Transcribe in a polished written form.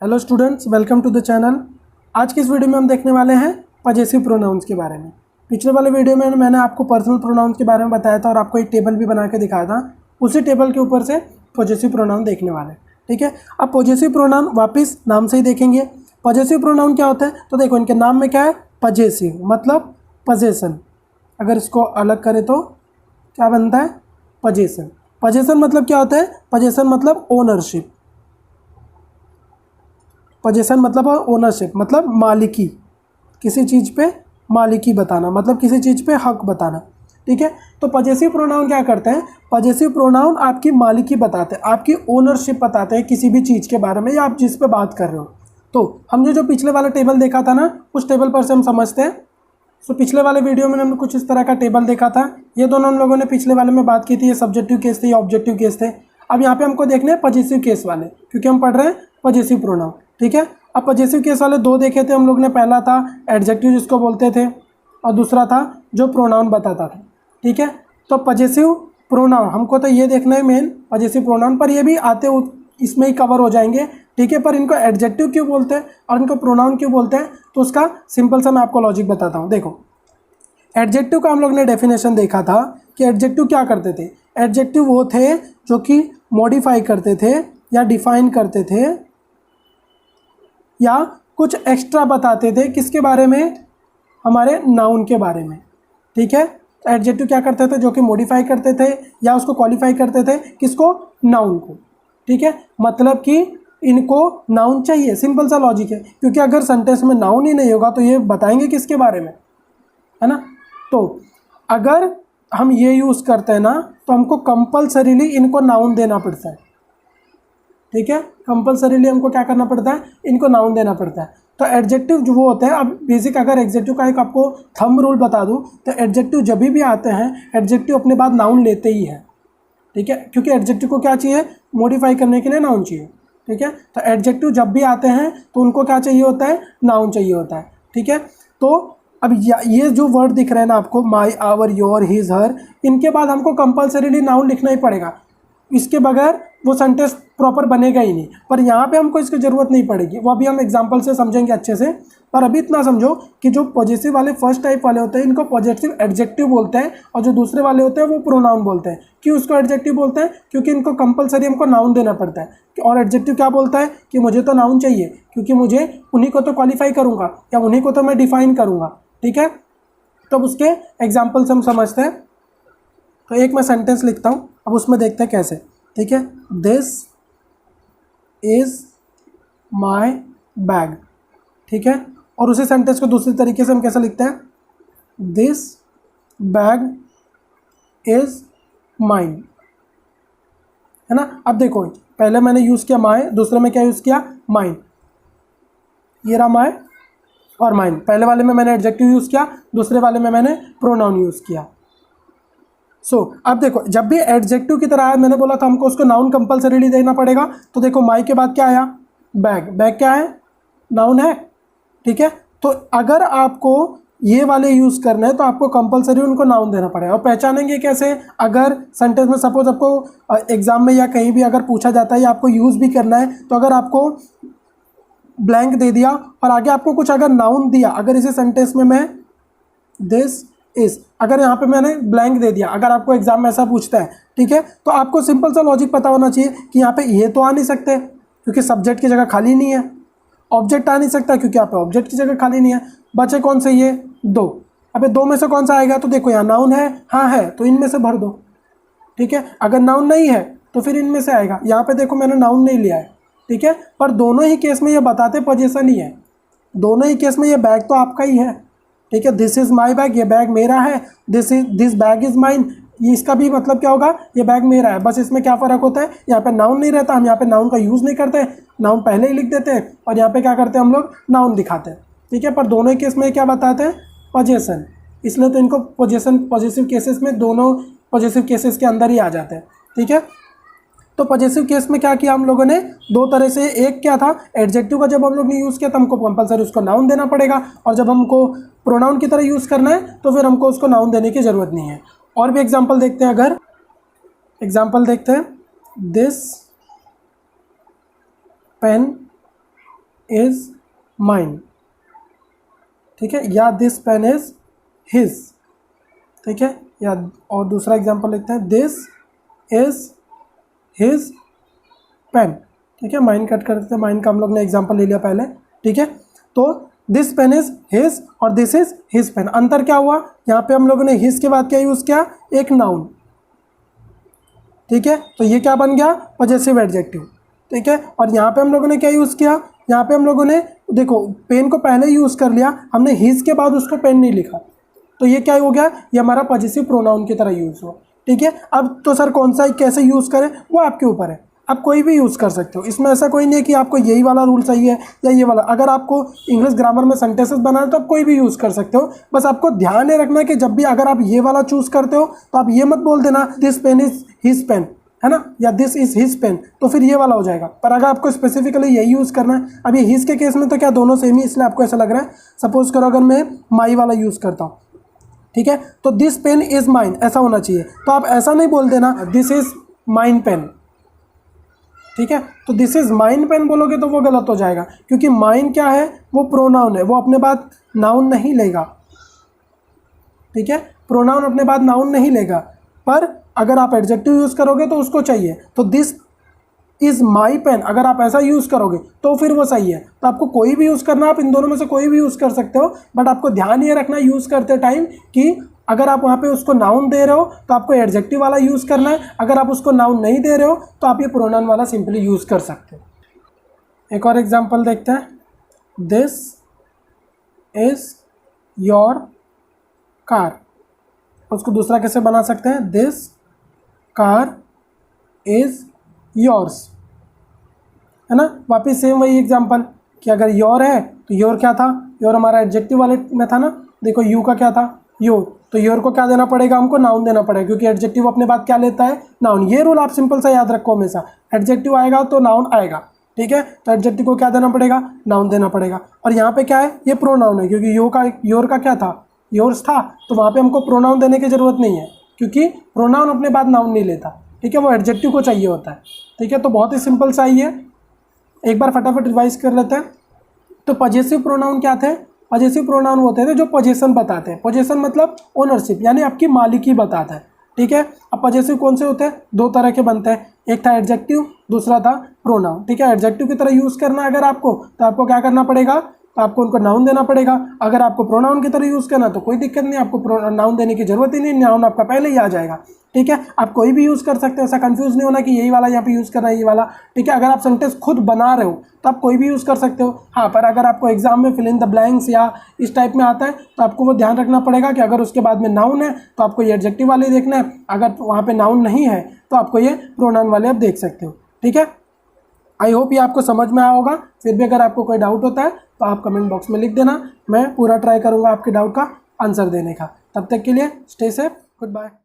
Hello students, welcome to the channel. आज की इस वीडियो में हम देखने वाले हैं पजेसिव प्रोनाउंस के बारे में। पिछले वाले वीडियो में मैंने आपको पर्सनल प्रोनाउंस के बारे में बताया था और आपको एक टेबल भी बना के दिखाया था। उसी टेबल के ऊपर से पजेसिव प्रोनाउन देखने वाले, ठीक है। अब पजेसिव प्रोनाउन वापस नाम से ही देखेंगे। पजेसिव प्रोनाउन क्या होता है, तो देखो इनके नाम में क्या है, पजेसिव मतलब पजेसन। अगर इसको अलग करें तो क्या बनता है, पजेसन। पजेसन मतलब क्या होता है, पजेसन मतलब ओनरशिप। पजेसन मतलब ओनरशिप मतलब मालिकी, किसी चीज़ पे मालिकी बताना, मतलब किसी चीज़ पे हक बताना, ठीक है। तो पजेसिव प्रोनाउन क्या करते हैं, पजेसिव प्रोनाउन आपकी मालिकी बताते हैं, आपकी ओनरशिप बताते हैं किसी भी चीज़ के बारे में या आप जिस पे बात कर रहे हो। तो हमने जो पिछले वाला टेबल देखा था ना, उस टेबल पर से हम समझते हैं। सो पिछले वाले वीडियो में हमने कुछ इस तरह का टेबल देखा था। ये दोनों हम लोगों ने पिछले वाले में बात की थी, ये सब्जेक्टिव केस थे, ये ऑब्जेक्टिव केस थे। अब यहाँ पे हमको देखने हैं पजेसिव केस वाले, क्योंकि हम पढ़ रहे हैं पजेसिव प्रोनाउन, ठीक है। अब पजेसिव केस वाले दो देखे थे हम लोग ने। पहला था एडजेक्टिव जिसको बोलते थे, और दूसरा था जो प्रोनाउन बताता था, ठीक है। तो पजेसिव प्रोनाउन हमको तो ये देखना है मेन, पजेसिव प्रोनाउन पर ये भी आते इसमें ही कवर हो जाएंगे, ठीक है। पर इनको एडजेक्टिव क्यों बोलते हैं और इनको प्रोनाउन क्यों बोलते हैं, तो उसका सिंपल सा मैं आपको लॉजिक बताता हूँ। देखो, एडजेक्टिव का हम लोग ने डेफिनेशन देखा था कि एडजेक्टिव क्या करते थे। एडजेक्टिव वो थे जो कि मॉडिफाई करते थे या डिफाइन करते थे या कुछ एक्स्ट्रा बताते थे, किसके बारे में, हमारे नाउन के बारे में, ठीक है। एडजेक्टिव क्या करते थे, जो कि मॉडिफाई करते थे या उसको क्वालिफाई करते थे, किसको, नाउन को, ठीक है। मतलब कि इनको नाउन चाहिए, सिंपल सा लॉजिक है, क्योंकि अगर सेंटेंस में नाउन ही नहीं होगा तो ये बताएंगे किसके बारे में, है ना। तो अगर हम ये यूज़ करते हैं ना, तो हमको कंपल्सरीली इनको नाउन देना पड़ता है, ठीक है। कंपल्सरीली हमको क्या करना पड़ता है, इनको नाउन देना पड़ता है। तो एडजेक्टिव जो वो होते हैं, अब बेसिक अगर एडजेक्टिव का एक आपको थंब रूल बता दूं, तो एडजेक्टिव जब भी आते हैं, एडजेक्टिव अपने बाद नाउन लेते ही है, ठीक है। क्योंकि एडजेक्टिव को क्या चाहिए, मॉडिफाई करने के लिए नाउन चाहिए, ठीक है। तो एडजेक्टिव जब भी आते हैं तो उनको क्या चाहिए होता है, नाउन चाहिए होता है, ठीक है। तो अब ये जो वर्ड दिख रहे हैं ना आपको, माई, आवर, योर, हिज, हर, इनके बाद हमको कंपल्सरीली नाउन लिखना ही पड़ेगा। इसके बगैर वो सेंटेंस प्रॉपर बनेगा ही नहीं। पर यहाँ पे हमको इसकी ज़रूरत नहीं पड़ेगी, वो अभी हम एग्जांपल से समझेंगे अच्छे से। पर अभी इतना समझो कि जो पॉजिटिव वाले फर्स्ट टाइप वाले होते हैं, इनको पॉजिटिव एडजेक्टिव बोलते हैं, और जो दूसरे वाले होते हैं वो प्रोनाउन बोलते हैं। क्यों उसको एडजेक्टिव बोलते हैं, क्योंकि इनको कंपलसरी हमको नाउन देना पड़ता है। और एडजेक्टिव क्या बोलता है कि मुझे तो नाउन चाहिए, क्योंकि मुझे उन्हीं को तो क्वालिफाई करूँगा या उन्हीं को तो मैं डिफाइन करूँगा, ठीक है। तब उसके एग्जाम्पल से हम समझते हैं। तो एक मैं सेंटेंस लिखता हूँ, अब उसमें देखते हैं कैसे, ठीक है। दिस इज़ माई बैग, ठीक है। और उसी सेंटेंस को दूसरी तरीके से हम कैसे लिखते हैं, दिस बैग इज़ माइन, है ना। अब देखो, पहले मैंने यूज़ किया माई, दूसरे में क्या यूज़ किया, माइन। ये रहा माई और माइन। पहले वाले में मैंने एडजेक्टिव यूज़ किया, दूसरे वाले में मैंने प्रोनाउन यूज़ किया। अब देखो, जब भी एडजेक्टिव की तरह आया, मैंने बोला था हमको उसको नाउन कंपल्सरीली देना पड़ेगा। तो देखो, माई के बाद क्या आया, बैग। बैग क्या है, नाउन है, ठीक है। तो अगर आपको ये वाले यूज़ करने हैं तो आपको कंपल्सरी उनको नाउन देना पड़ेगा। और पहचानेंगे कैसे, अगर सेंटेंस में सपोज आपको एग्जाम में या कहीं भी अगर पूछा जाता है या आपको यूज़ भी करना है, तो अगर आपको ब्लैंक दे दिया और आगे आपको कुछ अगर नाउन दिया, अगर इसी सेंटेंस में मैं दिस इज, अगर यहाँ पे मैंने ब्लैंक दे दिया, अगर आपको एग्जाम में ऐसा पूछता है, ठीक है, तो आपको सिंपल सा लॉजिक पता होना चाहिए कि यहाँ पे ये तो आ नहीं सकते क्योंकि सब्जेक्ट की जगह खाली नहीं है, ऑब्जेक्ट आ नहीं सकता क्योंकि यहाँ पे ऑब्जेक्ट की जगह खाली नहीं है, बचे कौन से, ये दो। अबे दो में से कौन सा आएगा, तो देखो यहाँ नाउन है, हाँ है, तो इनमें से भर दो, ठीक है। अगर नाउन नहीं है तो फिर इनमें से आएगा। यहाँ पे देखो मैंने नाउन नहीं लिया है, ठीक है, पर दोनों ही केस में ये बताते पोजीशन ही है। दोनों ही केस में ये बैग तो आपका ही है, ठीक है। दिस इज़ माई बैग, ये बैग मेरा है। दिस बैग इज़ माइन, ये इसका भी मतलब क्या होगा, ये बैग मेरा है। बस इसमें क्या फ़र्क होता है, यहाँ पे नाउन नहीं रहता, हम यहाँ पे नाउन का यूज़ नहीं करते, नाउन पहले ही लिख देते हैं, और यहाँ पे क्या करते हैं हम लोग, नाउन दिखाते हैं, ठीक है। पर दोनों ही केस में क्या बताते हैं, पोजेसन, इसलिए तो इनको पोजेसन पॉजिटिव केसेस में, दोनों पॉजिटिव केसेस के अंदर ही आ जाते हैं, ठीक है। तो पॉजिटिव केस में क्या किया हम लोगों ने, दो तरह से, एक क्या था, एडजेक्टिव का जब हम लोग ने यूज़ किया तो हमको कंपलसरी उसको नाउन देना पड़ेगा, और जब हमको प्रोनाउन की तरह यूज़ करना है तो फिर हमको उसको नाउन देने की ज़रूरत नहीं है। और भी एग्जांपल देखते हैं, अगर एग्जांपल देखते हैं, दिस पेन इज माइन, ठीक है, या दिस पेन इज हिज, ठीक है, या और दूसरा एग्जांपल लिखते हैं, दिस इज हिज पेन, ठीक है, माइन कट करते हैं, माइन का हम लोग ने एग्जांपल ले लिया पहले, ठीक है। तो दिस पेन इज हिज और दिस इज हिज पेन, अंतर क्या हुआ, यहाँ पे हम लोगों ने हिज के बाद क्या यूज़ किया, एक नाउन, ठीक है, तो ये क्या बन गया, पॉजेसिव एडजेक्टिव, ठीक है। और यहाँ पे हम लोगों ने क्या यूज़ किया, यहाँ पे हम लोगों ने देखो पेन को पहले यूज़ कर लिया, हमने हिज के बाद उसको पेन नहीं लिखा, तो ये क्या हो गया, ये हमारा पॉजेसिव प्रोनाउन की तरह यूज़ हुआ, ठीक है। अब तो सर कौन सा कैसे यूज़ करें वो आपके ऊपर है, आप कोई भी यूज़ कर सकते हो, इसमें ऐसा कोई नहीं है कि आपको यही वाला रूल सही है या ये वाला। अगर आपको इंग्लिश ग्रामर में सेंटेंसेस बनाना है तो आप कोई भी यूज़ कर सकते हो, बस आपको ध्यान ये रखना है कि जब भी अगर आप ये वाला चूज़ करते हो तो आप ये मत बोल देना this pen is his pen, है ना, या दिस इज हिज पेन, तो फिर ये वाला हो जाएगा। पर अगर आपको स्पेसिफिकली यही यूज़ करना है, अब ये हिज के केस में तो क्या दोनों सेम ही, इसलिए आपको ऐसा लग रहा है। सपोज करो अगर मैं माई वाला यूज़ करता हूँ, ठीक है, तो दिस पेन इज माइन ऐसा होना चाहिए, तो आप ऐसा नहीं बोल देना दिस इज माइन पेन, ठीक है। तो दिस इज माइन पेन बोलोगे तो वो गलत हो जाएगा, क्योंकि माइन क्या है, वो प्रोनाउन है, वो अपने बाद नाउन नहीं लेगा, ठीक है, प्रोनाउन अपने बाद नाउन नहीं लेगा। पर अगर आप एडजेक्टिव यूज़ करोगे तो उसको चाहिए, तो दिस इज माई पेन अगर आप ऐसा यूज़ करोगे तो फिर वो सही है। तो आपको कोई भी यूज़ करना, आप इन दोनों में से कोई भी यूज़ कर सकते हो, बट आपको ध्यान ये रखना यूज़ करते टाइम कि अगर आप वहाँ पे उसको नाउन दे रहे हो तो आपको एडजेक्टिव वाला यूज़ करना है, अगर आप उसको नाउन नहीं दे रहे हो तो आप ये प्रोनाउन वाला सिंपली यूज़ कर सकते हो। एक और एग्जांपल देखते हैं, दिस इज योर कार, उसको दूसरा कैसे बना सकते हैं, दिस कार इज योर्स, है ना। वापिस सेम वही एग्जांपल कि अगर योर है तो योर क्या था, योर हमारा एडजेक्टिव वाले में था ना, देखो यू का क्या था, योर, तो योर को क्या देना पड़ेगा, हमको नाउन देना पड़ेगा, क्योंकि एडजेक्टिव अपने बाद क्या लेता है, नाउन। ये रूल आप सिंपल सा याद रखो, हमेशा एडजेक्टिव आएगा तो नाउन आएगा, ठीक है, तो एडजेक्टिव को क्या देना पड़ेगा, नाउन देना पड़ेगा। और यहाँ पे क्या है, ये प्रोनाउन है, क्योंकि योर का क्या था, योर्स था, तो वहाँ पे हमको प्रोनाउन देने की ज़रूरत नहीं है, क्योंकि प्रोनाउन अपने बाद नाउन नहीं लेता, ठीक है, वो एडजेक्टिव को चाहिए होता है, ठीक है। तो बहुत ही सिंपल सा ही है, एक बार फटाफट रिवाइज कर लेते हैं। तो पॉजेसिव प्रोनाउन क्या थे, पॉजेसिव प्रोनाउन होते थे जो पोजीशन बताते हैं, पोजीशन मतलब ओनरशिप, यानी आपकी मालिकी बताता है, ठीक है। अब पॉजेसिव कौन से होते हैं, दो तरह के बनते हैं, एक था एडजेक्टिव, दूसरा था प्रोनाउन, ठीक है। एडजेक्टिव की तरह यूज़ करना अगर आपको, तो आपको क्या करना पड़ेगा, तो आपको उनको नाउन देना पड़ेगा। अगर आपको प्रोनाउन की तरह यूज़ करना तो कोई दिक्कत नहीं, आपको नाउन देने की जरूरत ही नहीं, नाउन आपका पहले ही आ जाएगा, ठीक है। आप कोई भी यूज़ कर सकते हो, ऐसा कंफ्यूज नहीं होना कि यही वाला यहाँ पे यूज़ करना है, ये वाला, ठीक है। अगर आप सेंटेंस खुद बना रहे हो तो आप कोई भी यूज़ कर सकते हो, हाँ, पर अगर आपको एग्जाम में फिल इन द ब्लैंक्स या इस टाइप में आता है तो आपको वो ध्यान रखना पड़ेगा कि अगर उसके बाद में नाउन है तो आपको ये एडजेक्टिव वाले देखना है, अगर वहाँ पे नाउन नहीं है तो आपको ये प्रोनाउन वाले आप देख सकते हो, ठीक है। आई होप ये आपको समझ में आया होगा। फिर भी अगर आपको कोई डाउट होता है तो आप कमेंट बॉक्स में लिख देना, मैं पूरा ट्राई करूँगा आपके डाउट का आंसर देने का। तब तक के लिए स्टे सेफ, गुड बाय।